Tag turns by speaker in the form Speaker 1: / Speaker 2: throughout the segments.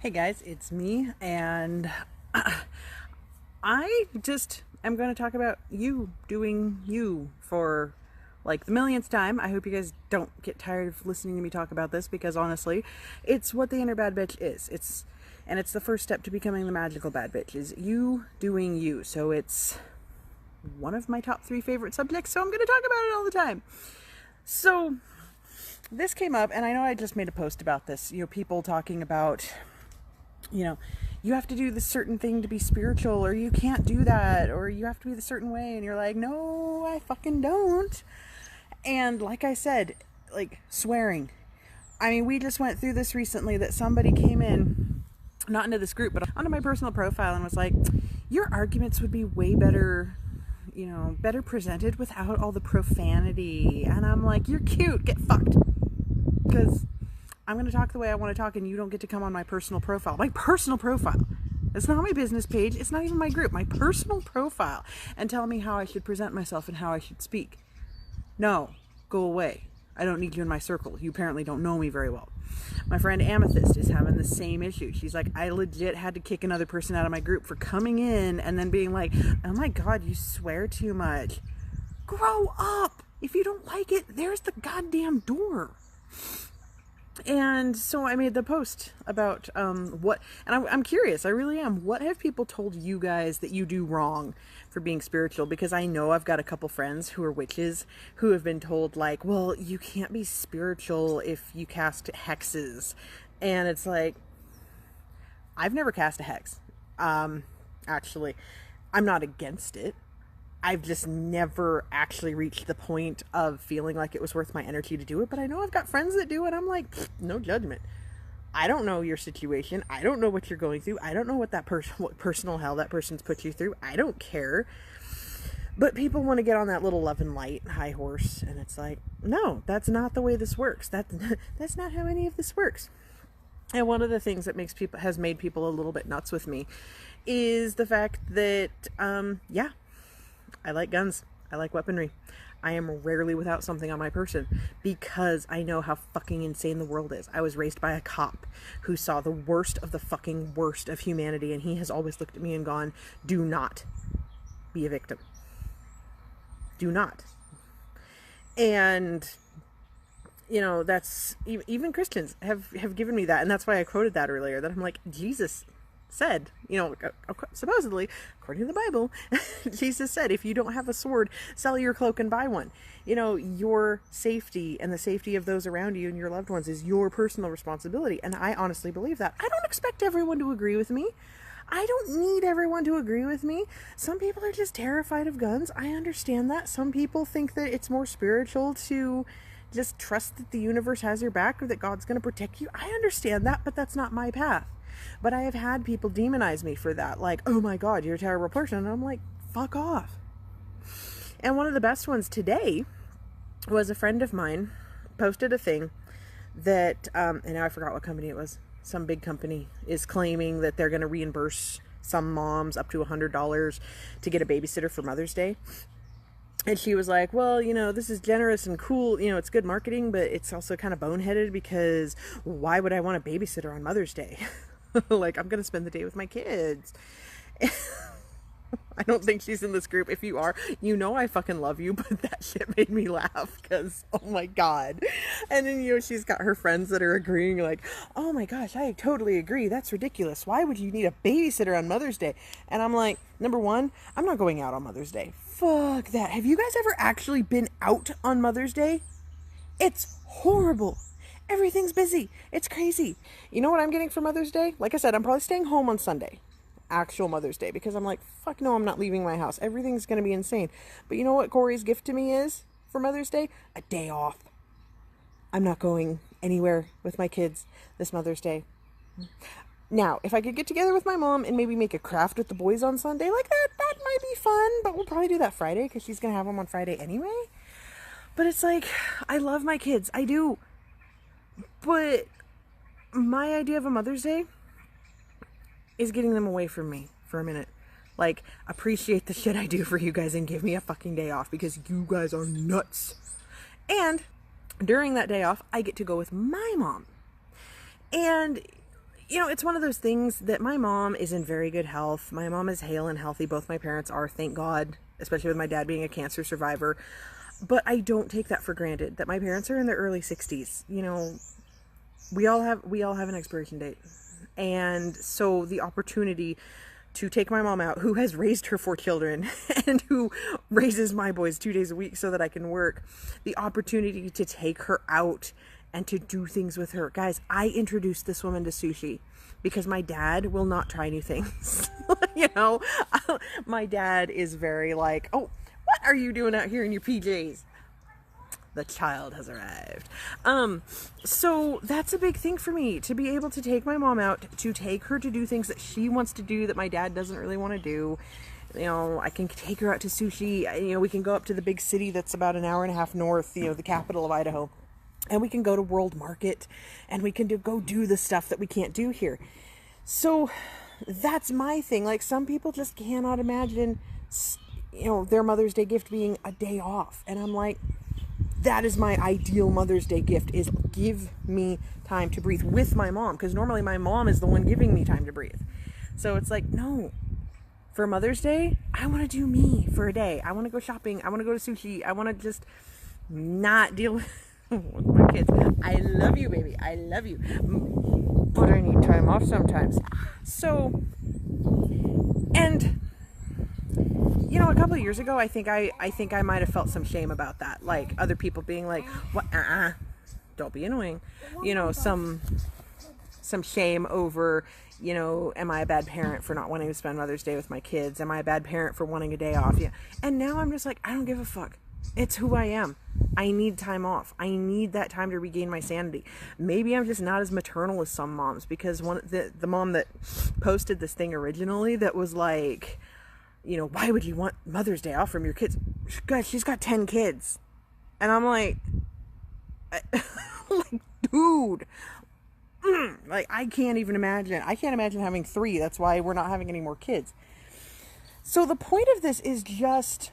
Speaker 1: Hey guys, it's me, and I just am going to talk about you doing you for like the millionth time. I hope you guys don't get tired of listening to me talk about this because honestly, it's what the inner bad bitch is. It's the first step to becoming the magical bad bitch is you doing you. So it's one of my top 3 favorite subjects, so I'm going to talk about it all the time. So this came up, and I know I just made a post about this, people talking about you have to do this certain thing to be spiritual, or you can't do that, or you have to be the certain way. And you're like, no, I fucking don't. And like I said, like swearing. I mean, we just went through this recently that somebody came in, not into this group, but onto my personal profile and was like, your arguments would be way better, better presented without all the profanity. And I'm like, you're cute, get fucked. Because I'm going to talk the way I want to talk, and you don't get to come on my personal profile. My personal profile. It's not my business page. It's not even my group. My personal profile. And tell me how I should present myself and how I should speak. No. Go away. I don't need you in my circle. You apparently don't know me very well. My friend Amethyst is having the same issue. She's like, I legit had to kick another person out of my group for coming in and then being like, oh my God, you swear too much. Grow up. If you don't like it, there's the goddamn door. And so I made the post about what, and I'm curious, I really am. What have people told you guys that you do wrong for being spiritual? Because I know I've got a couple friends who are witches who have been told like, well, you can't be spiritual if you cast hexes. And it's like, I've never cast a hex. Actually, I'm not against it. I've just never actually reached the point of feeling like it was worth my energy to do it. But I know I've got friends that do it. I'm like, no judgment. I don't know your situation. I don't know what you're going through. I don't know what what personal hell that person's put you through. I don't care. But people want to get on that little love and light high horse. And it's like, no, that's not the way this works. That's not how any of this works. And one of the things that has made people a little bit nuts with me is the fact that, I like guns. I like weaponry. I am rarely without something on my person because I know how fucking insane the world is. I was raised by a cop who saw the worst of the fucking worst of humanity, and he has always looked at me and gone, do not be a victim. Do not. And, that's, even Christians have given me that, and that's why I quoted that earlier, that I'm like, Jesus said, supposedly, according to the Bible, Jesus said, if you don't have a sword, sell your cloak and buy one. Your safety and the safety of those around you and your loved ones is your personal responsibility. And I honestly believe that. I don't expect everyone to agree with me. I don't need everyone to agree with me. Some people are just terrified of guns. I understand that. Some people think that it's more spiritual to just trust that the universe has your back or that God's going to protect you. I understand that, but that's not my path. But I have had people demonize me for that. Like, oh my God, you're a terrible person. And I'm like, fuck off. And one of the best ones today was a friend of mine posted a thing that, and now I forgot what company it was. Some big company is claiming that they're going to reimburse some moms up to $100 to get a babysitter for Mother's Day. And she was like, well, this is generous and cool. It's good marketing, but it's also kind of boneheaded because why would I want a babysitter on Mother's Day? Like, I'm going to spend the day with my kids. I don't think she's in this group. If you are, I fucking love you, but that shit made me laugh because, oh my God. And then, she's got her friends that are agreeing like, oh my gosh, I totally agree. That's ridiculous. Why would you need a babysitter on Mother's Day? And I'm like, number one, I'm not going out on Mother's Day. Fuck that. Have you guys ever actually been out on Mother's Day? It's horrible. Everything's busy. It's crazy. You know what I'm getting for Mother's Day? Like I said, I'm probably staying home on Sunday. Actual Mother's Day. Because I'm like, fuck no, I'm not leaving my house. Everything's going to be insane. But you know what Corey's gift to me is for Mother's Day? A day off. I'm not going anywhere with my kids this Mother's Day. Now, if I could get together with my mom and maybe make a craft with the boys on Sunday like that might be fun. But we'll probably do that Friday because she's going to have them on Friday anyway. But it's like, I love my kids. I do. But my idea of a Mother's Day is getting them away from me for a minute. Like, appreciate the shit I do for you guys and give me a fucking day off because you guys are nuts. And during that day off, I get to go with my mom. And you know, it's one of those things that my mom is in very good health. My mom is hale and healthy. Both my parents are, thank God, especially with my dad being a cancer survivor. But I don't take that for granted, that my parents are in their early 60s. You know, we all have an expiration date. And so the opportunity to take my mom out, who has raised her 4 children and who raises my boys 2 days a week so that I can work, the opportunity to take her out and to do things with her. Guys, I introduced this woman to sushi because my dad will not try new things. You know, my dad is very like, oh, what are you doing out here in your PJs? The child has arrived. So that's a big thing for me, to be able to take my mom out, to take her to do things that she wants to do that my dad doesn't really want to do. You know, I can take her out to sushi. You know, we can go up to the big city that's about an hour and a half north, you know, the capital of Idaho. And we can go to World Market, and we can go do the stuff that we can't do here. So that's my thing. Like, some people just cannot imagine, you know, their Mother's Day gift being a day off. And I'm like, that is my ideal Mother's Day gift, is give me time to breathe with my mom. Because normally my mom is the one giving me time to breathe. So it's like, no. For Mother's Day, I want to do me for a day. I want to go shopping. I want to go to sushi. I want to just not deal with my kids. I love you, baby. I love you. But I need time off sometimes. So, and you know, a couple of years ago, I think I might have felt some shame about that. Like, other people being like, "What? Don't be annoying." You know, some shame over, you know, am I a bad parent for not wanting to spend Mother's Day with my kids? Am I a bad parent for wanting a day off? Yeah. And now I'm just like, I don't give a fuck. It's who I am. I need time off. I need that time to regain my sanity. Maybe I'm just not as maternal as some moms, because the mom that posted this thing originally that was like, you know, why would you want Mother's Day off from your kids? God, she's got 10 kids. And I'm like, like, dude, like, I can't even imagine. I can't imagine having 3. That's why we're not having any more kids. So the point of this is just,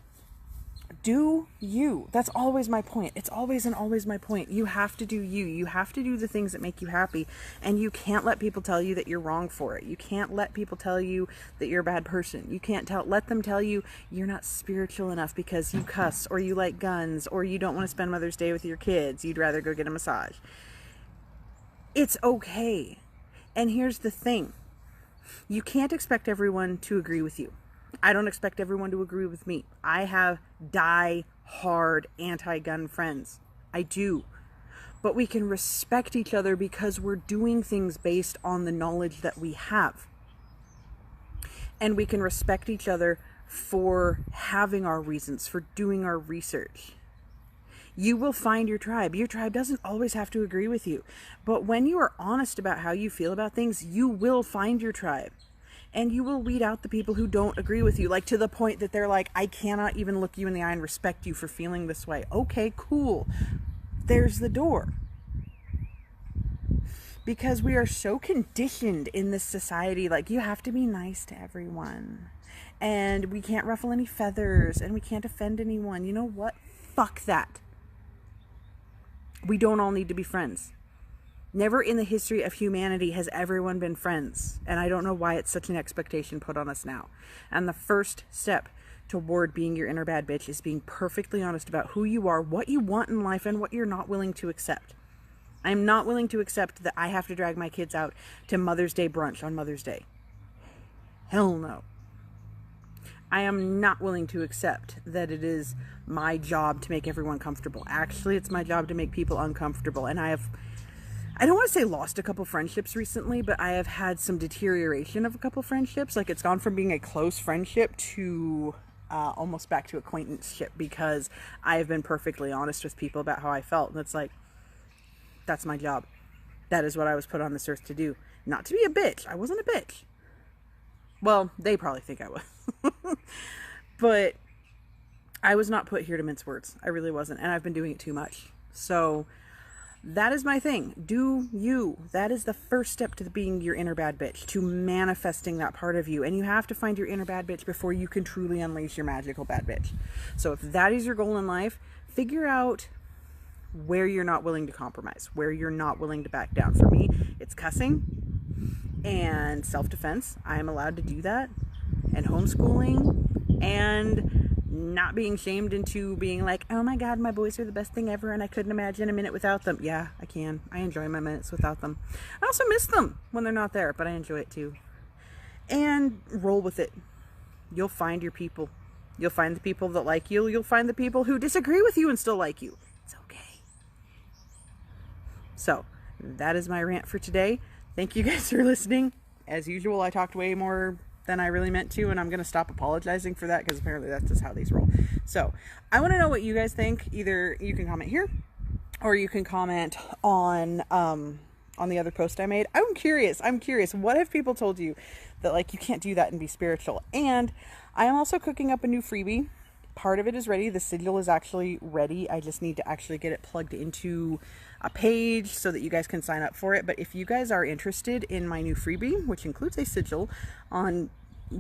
Speaker 1: do you. That's always my point. It's always and always my point. You have to do you. You have to do the things that make you happy. And you can't let people tell you that you're wrong for it. You can't let people tell you that you're a bad person. You can't let them tell you you're not spiritual enough because you cuss, or you like guns, or you don't want to spend Mother's Day with your kids. You'd rather go get a massage. It's okay. And here's the thing. You can't expect everyone to agree with you. I don't expect everyone to agree with me. I have die-hard anti-gun friends. I do. But we can respect each other because we're doing things based on the knowledge that we have. And we can respect each other for having our reasons, for doing our research. You will find your tribe. Your tribe doesn't always have to agree with you. But when you are honest about how you feel about things, you will find your tribe. And you will weed out the people who don't agree with you, like to the point that they're like, I cannot even look you in the eye and respect you for feeling this way. Okay, cool. There's the door. Because we are so conditioned in this society, like, you have to be nice to everyone. And we can't ruffle any feathers, and we can't offend anyone. You know what? Fuck that. We don't all need to be friends. Never in the history of humanity has everyone been friends. And I don't know why it's such an expectation put on us now. And the first step toward being your inner bad bitch is being perfectly honest about who you are, what you want in life, and what you're not willing to accept. I'm not willing to accept that I have to drag my kids out to Mother's Day brunch on Mother's Day. Hell no. I am not willing to accept that it is my job to make everyone comfortable. Actually, it's my job to make people uncomfortable. And I don't want to say lost a couple friendships recently, but I have had some deterioration of a couple friendships. Like, it's gone from being a close friendship to almost back to acquaintanceship, because I have been perfectly honest with people about how I felt. And it's like, that's my job. That is what I was put on this earth to do. Not to be a bitch. I wasn't a bitch. Well, they probably think I was. But I was not put here to mince words. I really wasn't. And I've been doing it too much. So that is my thing. Do you. That is the first step to being your inner bad bitch, to manifesting that part of you. And you have to find your inner bad bitch before you can truly unleash your magical bad bitch. So if that is your goal in life, figure out where you're not willing to compromise, where you're not willing to back down. For me, it's cussing. and self-defense. I am allowed to do that, and homeschooling, and not being shamed into being like, oh my god, my boys are the best thing ever and I couldn't imagine a minute without them. Yeah, I can. I enjoy my minutes without them. I also miss them when they're not there, but I enjoy it too. And roll with it. You'll find your people. You'll find the people that like you. You'll find the people who disagree with you and still like you. It's okay. So, that is my rant for today. Thank you guys for listening. As usual, I talked way more than I really meant to, and I'm going to stop apologizing for that because apparently that's just how these roll. So, I want to know what you guys think. Either you can comment here or you can comment on the other post I made. I'm curious. What have people told you that like you can't do that and be spiritual? And I am also cooking up a new freebie. Part of it is ready. The sigil is actually ready. I just need to actually get it plugged into a page so that you guys can sign up for it. But if you guys are interested in my new freebie, which includes a sigil on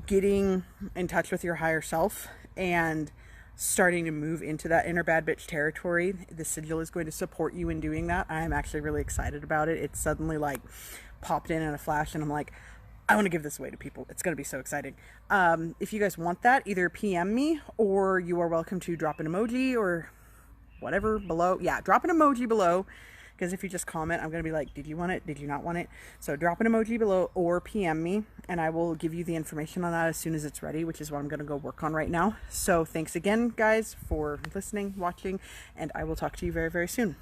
Speaker 1: getting in touch with your higher self and starting to move into that inner bad bitch territory, the sigil is going to support you in doing that. I'm actually really excited about it. It's suddenly like popped in a flash and I'm like, I want to give this away to people. It's going to be so exciting. If you guys want that, either PM me or you are welcome to drop an emoji or whatever below. Yeah, drop an emoji below, because if you just comment, I'm going to be like, did you want it? Did you not want it? So drop an emoji below or PM me and I will give you the information on that as soon as it's ready, which is what I'm going to go work on right now. So thanks again, guys, for listening, watching, and I will talk to you very, very soon.